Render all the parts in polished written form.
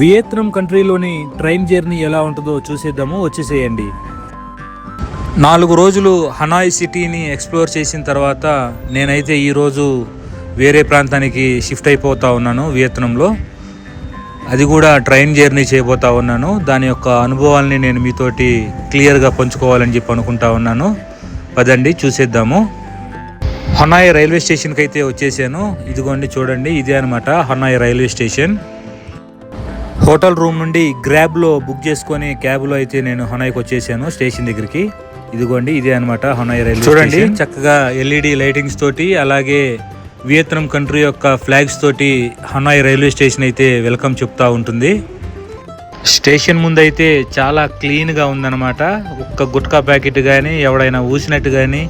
Vietnam కంట్రీలోని train journey ఎలా ఉంటుందో చూసేద్దాము, వచ్చేసేయండి. 4 రోజులు హనాయ్ సిటీని ఎక్స్ప్లోర్ చేసిన తర్వాత నేనైతే ఈరోజు వేరే ప్రాంతానికి షిఫ్ట్ అయిపోతా ఉన్నాను వియత్నాంలో. అది కూడా ట్రైన్ జర్నీ చేయబోతా ఉన్నాను. దాని యొక్క అనుభవాల్ని నేను మీతోటి క్లియర్గా పంచుకోవాలని చెప్పి అనుకుంటా ఉన్నాను. పదండి చూసేద్దాము. హనాయ్ రైల్వే స్టేషన్కి అయితే వచ్చేసాను. ఇదిగోండి చూడండి, ఇదే అనమాట Hanoi railway station. Hotel room నుండి గ్రాబ్లో బుక్ చేసుకొని క్యాబ్లో అయితే నేను హనాయ్కి వచ్చేసాను స్టేషన్ దగ్గరికి. ఇదిగోండి ఇదే అనమాట హనాయ్ రైల్వే చూడండి. చక్కగా ఎల్ఈడి లైటింగ్స్ తోటి అలాగే వియత్నాం కంట్రీ యొక్క ఫ్లాగ్స్ తోటి హనాయ్ రైల్వే స్టేషన్ అయితే వెల్కమ్ చెప్తా ఉంటుంది. స్టేషన్ ముందు అయితే చాలా క్లీన్గా ఉందన్నమాట. ఒక్క గుట్కా ప్యాకెట్ కానీ ఎవడైనా ఊసినట్టు కానీ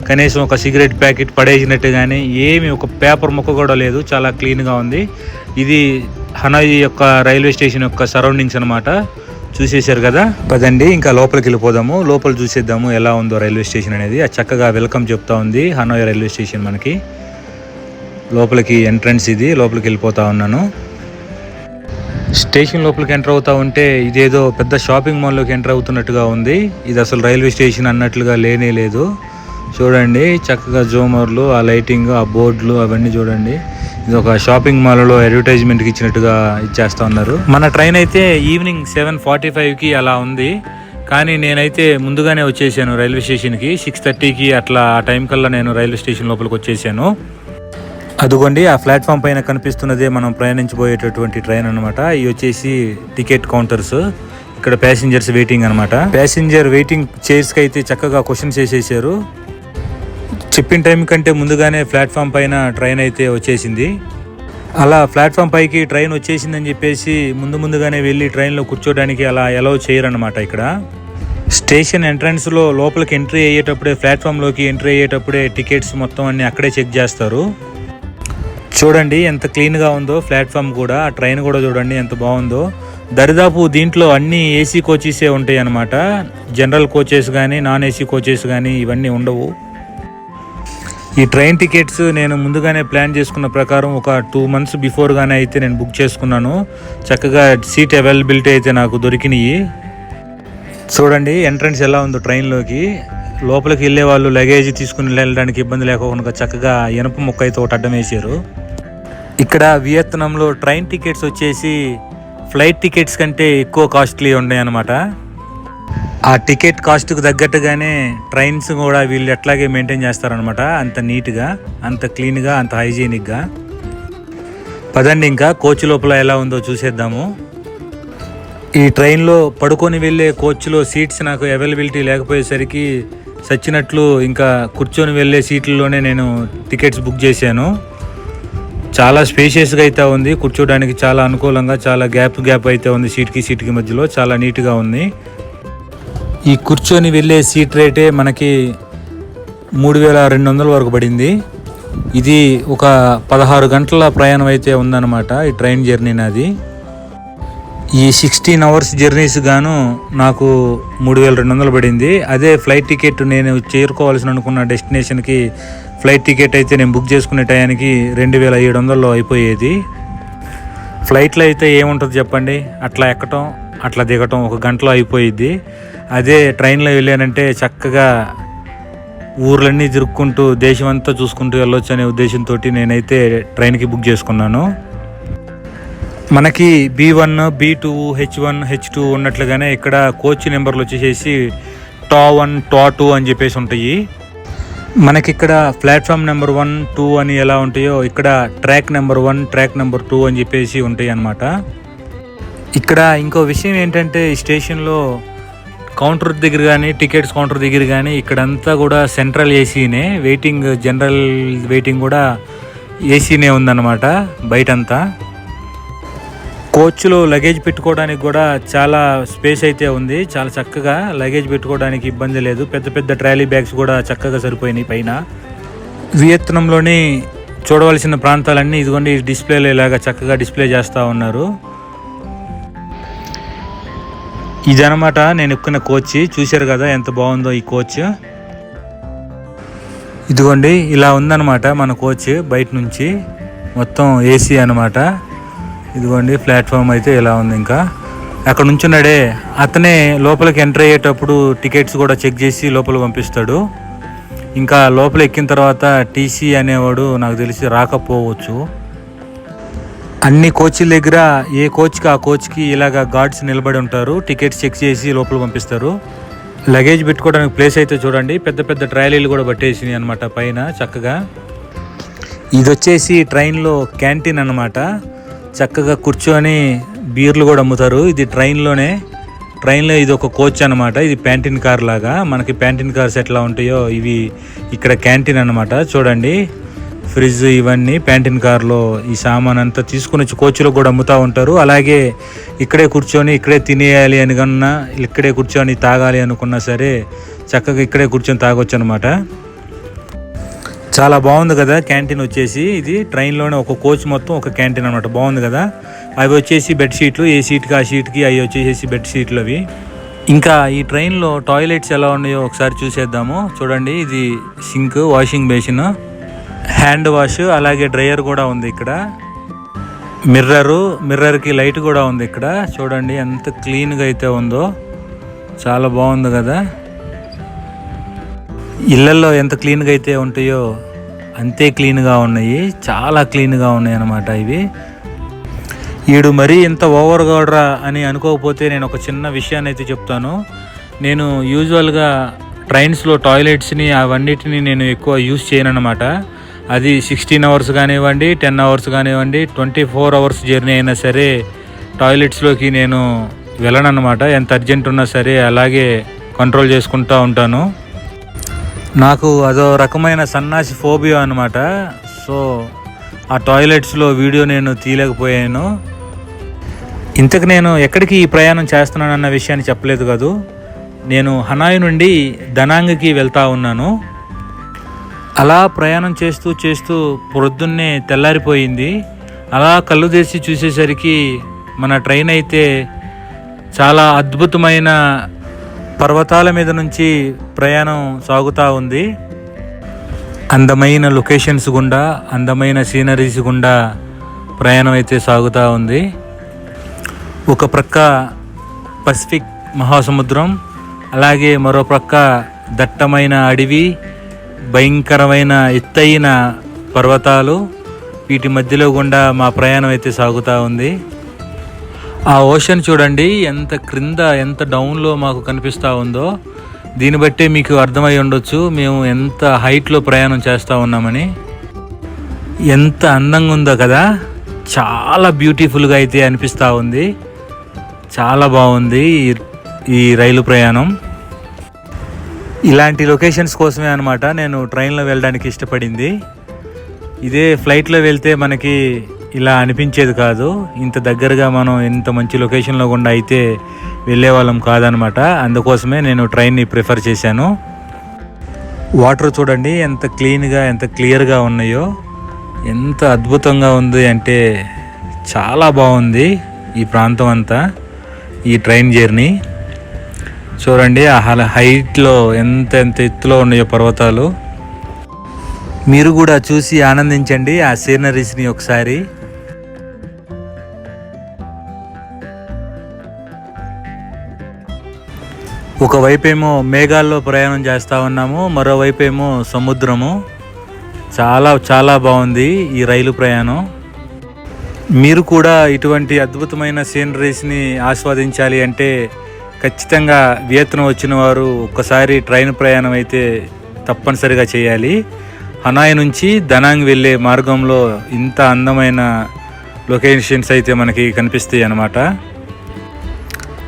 కనీసం ఒక సిగరెట్ ప్యాకెట్ పడేసినట్టు కానీ ఏమి ఒక పేపర్ ముక్క కూడా లేదు. చాలా క్లీన్గా ఉంది. ఇది హనాయ్ యొక్క రైల్వే స్టేషన్ యొక్క సరౌండింగ్స్ అనమాట. చూసేశారు కదా, పదండి ఇంకా లోపలికి వెళ్ళిపోదాము. లోపల చూసేద్దాము ఎలా ఉందో రైల్వే స్టేషన్ అనేది. అది చక్కగా వెల్కమ్ చెప్తా ఉంది హనాయ్ రైల్వే స్టేషన్ మనకి. లోపలికి ఎంట్రన్స్ ఇది, లోపలికి వెళ్ళిపోతా ఉన్నాను. స్టేషన్ లోపలికి ఎంటర్ అవుతా ఉంటే ఇదేదో పెద్ద షాపింగ్ మాల్లోకి ఎంటర్ అవుతున్నట్టుగా ఉంది. ఇది అసలు రైల్వే స్టేషన్ అన్నట్లుగా లేనే లేదు. చూడండి చక్కగా జోమర్లు, ఆ లైటింగ్, ఆ బోర్డులు అవన్నీ చూడండి. ఇది ఒక షాపింగ్ మాల్లో అడ్వర్టైజ్మెంట్కి ఇచ్చినట్టుగా ఇచ్చేస్తా ఉన్నారు. మన ట్రైన్ అయితే ఈవినింగ్ 7:45కి అలా ఉంది. కానీ నేనైతే ముందుగానే వచ్చేసాను రైల్వే స్టేషన్కి. 6:30కి అట్లా ఆ టైం కల్లా నేను రైల్వే స్టేషన్ లోపలికి వచ్చేసాను. అదిగోండి ఆ ప్లాట్ఫామ్ పైన కనిపిస్తున్నదే మనం ప్రయాణించబోయేటటువంటి ట్రైన్ అనమాట. ఇవి వచ్చేసి టికెట్ కౌంటర్స్. ఇక్కడ ప్యాసింజర్స్ వెయిటింగ్ అనమాట. ప్యాసింజర్ వెయిటింగ్ చైర్స్కి అయితే చక్కగా క్వశ్చన్స్ వేసేసారు. చెప్పిన టైం కంటే ముందుగానే ప్లాట్ఫామ్ పైన ట్రైన్ అయితే వచ్చేసింది. అలా ప్లాట్ఫామ్ పైకి ట్రైన్ వచ్చేసిందని చెప్పేసి ముందుగానే వెళ్ళి ట్రైన్లో కూర్చోడానికి అలా అలౌ చేయరన్నమాట. ఇక్కడ స్టేషన్ ఎంట్రన్స్లో లోపలికి ఎంట్రీ అయ్యేటప్పుడే, ప్లాట్ఫామ్లోకి ఎంట్రీ అయ్యేటప్పుడే టికెట్స్ మొత్తం అన్నీ అక్కడే చెక్ చేస్తారు. చూడండి ఎంత క్లీన్గా ఉందో ప్లాట్ఫామ్ కూడా. ఆ ట్రైన్ కూడా చూడండి ఎంత బాగుందో. దరిదాపు దీంట్లో అన్ని ఏసీ కోచెసే ఉంటాయి అన్నమాట. జనరల్ కోచెస్ కానీ నాన్ ఏసీ కోచెస్ కానీ ఇవన్నీ ఉండవు. ఈ ట్రైన్ టికెట్స్ నేను ముందుగానే ప్లాన్ చేసుకున్న ప్రకారం ఒక 2 months బిఫోర్గానే అయితే నేను బుక్ చేసుకున్నాను. చక్కగా సీట్ అవైలబిలిటీ అయితే నాకు దొరికినాయి. చూడండి ఎంట్రన్స్ ఎలా ఉందో ట్రైన్లోకి. లోపలికి వెళ్ళే వాళ్ళు లగేజ్ తీసుకుని వెళ్ళడానికి ఇబ్బంది లేకుండా చక్కగా ఇనప ముక్క అయితే ఒకటి అడ్డం వేసారు. ఇక్కడ వియత్నాంలో ట్రైన్ టికెట్స్ వచ్చేసి ఫ్లైట్ టికెట్స్ కంటే ఎక్కువ కాస్ట్లీ ఉన్నాయి అన్నమాట. ఆ టికెట్ కాస్ట్కు తగ్గట్టుగానే ట్రైన్స్ కూడా వీళ్ళు ఎట్లాగే మెయింటైన్ చేస్తారనమాట. అంత నీట్గా, అంత క్లీన్గా, అంత హైజీనిక్గా. పదండి ఇంకా కోచ్ లోపల ఎలా ఉందో చూసేద్దాము. ఈ ట్రైన్లో పడుకొని వెళ్ళే కోచ్లో సీట్స్ నాకు అవైలబిలిటీ లేకపోయేసరికి సచ్చినట్లు ఇంకా కూర్చొని వెళ్ళే సీట్లలోనే నేను టికెట్స్ బుక్ చేశాను. చాలా స్పేషియస్గా అయితే ఉంది. కూర్చోడానికి చాలా అనుకూలంగా, చాలా గ్యాప్ అయితే ఉంది సీట్కి మధ్యలో. చాలా నీట్గా ఉంది. ఈ కూర్చొని వెళ్ళే సీట్ రేటే మనకి 3,200 వరకు పడింది. ఇది ఒక 16 గంటల ప్రయాణం అయితే ఉందన్నమాట ఈ ట్రైన్ జర్నీ నాది. ఈ 16 hours జర్నీస్ గాను నాకు 3,200 పడింది. అదే ఫ్లైట్ టికెట్ నేను చేరుకోవాల్సిన అనుకున్న డెస్టినేషన్కి ఫ్లైట్ టికెట్ అయితే నేను బుక్ చేసుకునే టయానికి 2,700 అయిపోయేది. ఫ్లైట్లో అయితే ఏముంటుంది చెప్పండి, అట్లా ఎక్కటం అట్లా దిగటం ఒక గంటలో అయిపోయిద్ది. అదే ట్రైన్లో వెళ్ళానంటే చక్కగా ఊర్లన్నీ తిరుక్కుంటూ దేశం అంతా చూసుకుంటూ వెళ్ళొచ్చు అనే ఉద్దేశంతో నేనైతే ట్రైన్కి బుక్ చేసుకున్నాను. మనకి B1, B2, H1, H2 ఉన్నట్లుగానే ఇక్కడ కోచ్ నెంబర్లు వచ్చేసేసి TA1, TA2 అని చెప్పేసి ఉంటాయి. మనకి ఇక్కడ ప్లాట్ఫామ్ నెంబర్ 1, 2 అని ఎలా ఉంటాయో ఇక్కడ ట్రాక్ నెంబర్ 1, ట్రాక్ నెంబర్ 2 అని చెప్పేసి ఉంటాయి అన్నమాట. ఇక్కడ ఇంకో విషయం ఏంటంటే ఈ స్టేషన్లో కౌంటర్ దగ్గర కానీ, టికెట్స్ కౌంటర్ దగ్గర కానీ ఇక్కడంతా కూడా సెంట్రల్ ఏసీనే. వెయిటింగ్, జనరల్ వెయిటింగ్ కూడా ఏసీనే ఉందన్నమాట బయటంతా. కోచ్లో లగేజ్ పెట్టుకోవడానికి కూడా చాలా స్పేస్ అయితే ఉంది. చాలా చక్కగా లగేజ్ పెట్టుకోవడానికి ఇబ్బంది లేదు. పెద్ద ట్రాలీ బ్యాగ్స్ కూడా చక్కగా సరిపోయినాయి పైన. వియత్నాంలోని చూడవలసిన ప్రాంతాలన్నీ ఇదిగోండి డిస్ప్లేలో ఇలాగా చక్కగా డిస్ప్లే చేస్తూ ఉన్నారు. ఇదనమాట నేను ఎక్కిన కోచ్. చూశారు కదా ఎంత బాగుందో ఈ కోచ్. ఇదిగోండి ఇలా ఉందన్నమాట మన కోచ్. బయట నుంచి మొత్తం ఏసీ అనమాట. ఇదిగోండి ప్లాట్ఫామ్ అయితే ఇలా ఉంది. ఇంకా అక్కడ నుంచున్నాడే అతనే లోపలికి ఎంటర్ అయ్యేటప్పుడు టికెట్స్ కూడా చెక్ చేసి లోపల పంపిస్తాడు. ఇంకా లోపల ఎక్కిన తర్వాత టీసీ అనేవాడు నాకు తెలిసి రాకపోవచ్చు. అన్ని కోచ్ల దగ్గర ఏ కోచ్కి ఆ కోచ్కి ఇలాగ గార్డ్స్ నిలబడి ఉంటారు. టికెట్స్ చెక్ చేసి లోపల పంపిస్తారు. లగేజ్ పెట్టుకోవడానికి ప్లేస్ అయితే చూడండి, పెద్ద పెద్ద ట్రాలీలు కూడా పట్టేసినాయి అనమాట పైన చక్కగా. ఇది వచ్చేసి ట్రైన్లో క్యాంటీన్ అనమాట. చక్కగా కూర్చొని బీర్లు కూడా అమ్ముతారు. ఇది ట్రైన్లో ఇది ఒక కోచ్ అనమాట. ఇది ప్యాంటీన్ కార్ లాగా, మనకి ప్యాంటీన్ కార్స్ ఎట్లా ఉంటాయో ఇవి ఇక్కడ క్యాంటీన్ అనమాట. చూడండి ఫ్రిడ్జ్ ఇవన్నీ ప్యాంటీన్ కార్లో ఈ సామాన్ అంతా తీసుకుని వచ్చి కోచ్లో కూడా అమ్ముతూ ఉంటారు. అలాగే ఇక్కడే కూర్చొని ఇక్కడే తినేయాలి అని కన్నా ఇక్కడే కూర్చొని తాగాలి అనుకున్నా సరే చక్కగా ఇక్కడే కూర్చొని తాగొచ్చు అనమాట. చాలా బాగుంది కదా క్యాంటీన్ వచ్చేసి. ఇది ట్రైన్లోనే ఒక కోచ్ మొత్తం ఒక క్యాంటీన్ అనమాట. బాగుంది కదా. అవి వచ్చేసి బెడ్షీట్లు, ఏ సీట్కి ఆ సీట్కి అవి వచ్చేసి బెడ్షీట్లు అవి. ఇంకా ఈ ట్రైన్లో టాయిలెట్స్ ఎలా ఉన్నాయో ఒకసారి చూసేద్దాము. చూడండి ఇది sink, washing basin, hand wash, అలాగే డ్రైయర్ కూడా ఉంది ఇక్కడ. మిర్రర్కి లైట్ కూడా ఉంది ఇక్కడ. చూడండి ఎంత క్లీన్గా అయితే ఉందో, చాలా బాగుంది కదా. ఇళ్ళల్లో ఎంత క్లీన్గా అయితే ఉంటాయో అంతే క్లీన్గా ఉన్నాయి, చాలా క్లీన్గా ఉన్నాయి అన్నమాట ఇవి. ఈడు మరీ ఇంత ఓవర్ గౌడ్రా అని అనుకోకపోతే నేను ఒక చిన్న విషయాన్ని అయితే చెప్తాను. నేను యూజువల్గా ట్రైన్స్లో టాయిలెట్స్ని అవన్నిటిని నేను ఎక్కువ యూజ్ చేయను అనమాట. అది 16 అవర్స్ కానివ్వండి, 10 అవర్స్ కానివ్వండి, 24 అవర్స్ జర్నీ అయినా సరే టాయిలెట్స్లోకి నేను వెళ్ళను అనమాట. ఎంత అర్జెంట్ ఉన్నా సరే అలాగే కంట్రోల్ చేసుకుంటూ ఉంటాను. నాకు అదో రకమైన సన్నాసి ఫోబియా అనమాట. సో ఆ టాయిలెట్స్లో వీడియో నేను తీయలేకపోయాను. ఇంతకు నేను ఎక్కడికి ఈ ప్రయాణం చేస్తున్నానన్న విషయాన్ని చెప్పలేదు కాదు. నేను హనాయ్ నుండి దనాంగ్కి వెళ్తూ ఉన్నాను. అలా ప్రయాణం చేస్తూ పొద్దున్నే తెల్లారిపోయింది. అలా కళ్ళు తెరిచి చూసేసరికి మన ట్రైన్ అయితే చాలా అద్భుతమైన పర్వతాల మీద నుంచి ప్రయాణం సాగుతూ ఉంది. అందమైన లొకేషన్స్ గుండా, అందమైన సీనరీస్ గుండా ప్రయాణం అయితే సాగుతూ ఉంది. ఒక ప్రక్క పసిఫిక్ మహాసముద్రం, అలాగే మరో ప్రక్క దట్టమైన అడవి, భయంకరమైన ఎత్తైన పర్వతాలు, వీటి మధ్యలో గుండా మా ప్రయాణం అయితే సాగుతూ ఉంది. ఆ ఓషన్ చూడండి ఎంత క్రింద, ఎంత డౌన్లో మాకు కనిపిస్తూ ఉందో. దీన్ని బట్టే మీకు అర్థమై ఉండొచ్చు మేము ఎంత హైట్లో ప్రయాణం చేస్తూ ఉన్నామని. ఎంత అందంగా ఉందో కదా, చాలా బ్యూటిఫుల్గా అయితే అనిపిస్తూ ఉంది. చాలా బాగుంది ఈ రైలు ప్రయాణం. ఇలాంటి లొకేషన్స్ కోసమే అనమాట నేను ట్రైన్లో వెళ్ళడానికి ఇష్టపడింది. ఇదే ఫ్లైట్లో వెళ్తే మనకి ఇలా అనిపించేది కాదు. ఇంత దగ్గరగా మనం ఇంత మంచి లొకేషన్లో గుండా అయితే వెళ్ళే వాళ్ళం కాదనమాట. అందుకోసమే నేను ట్రైన్ని ప్రిఫర్ చేశాను. వాటర్ చూడండి ఎంత క్లీన్గా, ఎంత క్లియర్గా ఉన్నాయో, ఎంత అద్భుతంగా ఉంది అంటే చాలా బాగుంది ఈ ప్రాంతం అంతా. ఈ ట్రైన్ జర్నీ చూడండి హైట్లో ఎంత ఎత్తులో ఉన్నాయో పర్వతాలు. మీరు కూడా చూసి ఆనందించండి ఆ సీనరీస్ని ఒకసారి. ఒకవైపేమో మేఘాల్లో ప్రయాణం చేస్తూ ఉన్నాము, మరోవైపేమో సముద్రము. చాలా చాలా బాగుంది ఈ రైలు ప్రయాణం. మీరు కూడా ఇటువంటి అద్భుతమైన సీనరీస్ని ఆస్వాదించాలి అంటే ఖచ్చితంగా వియత్నాం వచ్చిన వారు ఒక్కసారి ట్రైన్ ప్రయాణం అయితే తప్పనిసరిగా చేయాలి. హనాయ్ నుంచి దనాంగ్ వెళ్ళే మార్గంలో ఇంత అందమైన లొకేషన్స్ అయితే మనకి కనిపిస్తాయి అన్నమాట.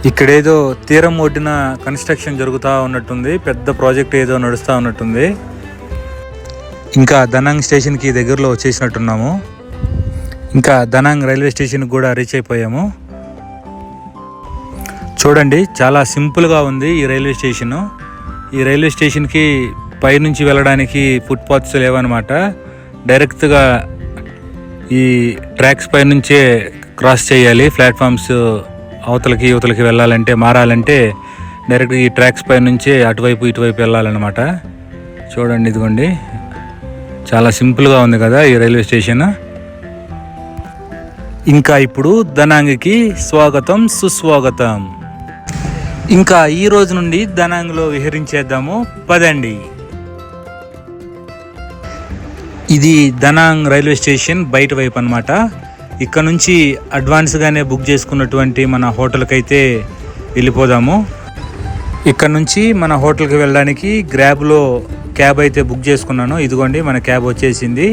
ఇక్కడేదో తీరం ఒడ్డున కన్స్ట్రక్షన్ జరుగుతూ ఉన్నట్టుంది, పెద్ద ప్రాజెక్ట్ ఏదో నడుస్తూ ఉన్నట్టుంది. ఇంకా దనాంగ్ స్టేషన్కి దగ్గరలో వచ్చేసినట్టున్నాము. ఇంకా దనాంగ్ రైల్వే స్టేషన్కి కూడా రీచ్ అయిపోయాము. చూడండి చాలా సింపుల్గా ఉంది ఈ రైల్వే స్టేషను. ఈ రైల్వే స్టేషన్కి పైనుంచి వెళ్ళడానికి ఫుట్పాత్స్ లేవన్నమాట. డైరెక్ట్గా ఈ ట్రాక్స్ పైనుంచే క్రాస్ చేయాలి. ప్లాట్ఫామ్స్ అవతలకి యువతలకి వెళ్ళాలంటే, మారాలంటే డైరెక్ట్ ఈ ట్రాక్స్ పైనుంచే అటువైపు ఇటువైపు వెళ్ళాలన్నమాట. చూడండి ఇదిగోండి చాలా సింపుల్గా ఉంది కదా ఈ రైల్వే స్టేషన్. ఇంకా ఇప్పుడు దనాంగ్కి స్వాగతం సుస్వాగతం. ఇంకా ఈ రోజు నుండి దనాంగ్లో విహరించేద్దాము పదండి. ఇది దనాంగ్ రైల్వే స్టేషన్ బయట వైపు అనమాట. ఇక్కడ నుంచి అడ్వాన్స్గానే బుక్ చేసుకున్నటువంటి మన హోటల్కి అయితే వెళ్ళిపోదాము. ఇక్కడ నుంచి మన హోటల్కి వెళ్ళడానికి గ్రాబ్లో క్యాబ్ అయితే బుక్ చేసుకున్నాను. ఇదిగోండి మన క్యాబ్ వచ్చేసింది.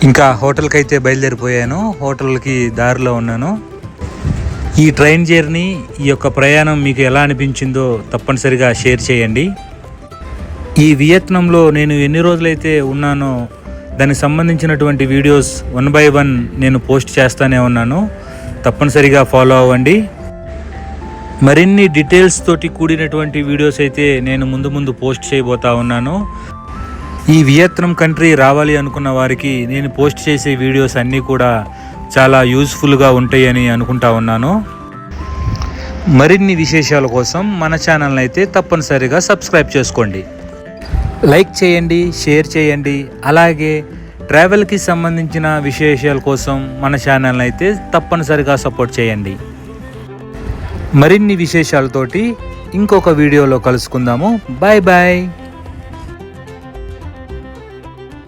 ఇంకా హోటల్కి అయితే బయలుదేరిపోయాను. హోటల్కి దారిలో ఉన్నాను. ఈ ట్రైన్ జర్నీ, ఈ యొక్క ప్రయాణం మీకు ఎలా అనిపించిందో తప్పనిసరిగా షేర్ చేయండి. ఈ వియత్నంలో నేను ఎన్ని రోజులైతే ఉన్నానో దానికి సంబంధించినటువంటి వీడియోస్ 1 by 1 నేను పోస్ట్ చేస్తూనే ఉన్నాను. తప్పనిసరిగా ఫాలో అవ్వండి. మరిన్ని డీటెయిల్స్ తోటి కూడినటువంటి వీడియోస్ అయితే నేను ముందు పోస్ట్ చేయబోతా ఉన్నాను. ఈ వియత్నం కంట్రీ రావాలి అనుకున్న వారికి నేను పోస్ట్ చేసే వీడియోస్ అన్నీ కూడా చాలా యూజ్ఫుల్గా ఉంటాయని అనుకుంటా ఉన్నాను. మరిన్ని విశేషాల కోసం మన ఛానల్ని అయితే తప్పనిసరిగా సబ్స్క్రైబ్ చేసుకోండి. లైక్ చేయండి, షేర్ చేయండి. అలాగే ట్రావెల్కి సంబంధించిన విశేషాల కోసం మన ఛానల్ని అయితే తప్పనిసరిగా సపోర్ట్ చేయండి. మరిన్ని విశేషాలతోటి ఇంకొక వీడియోలో కలుసుకుందాము. Bye bye.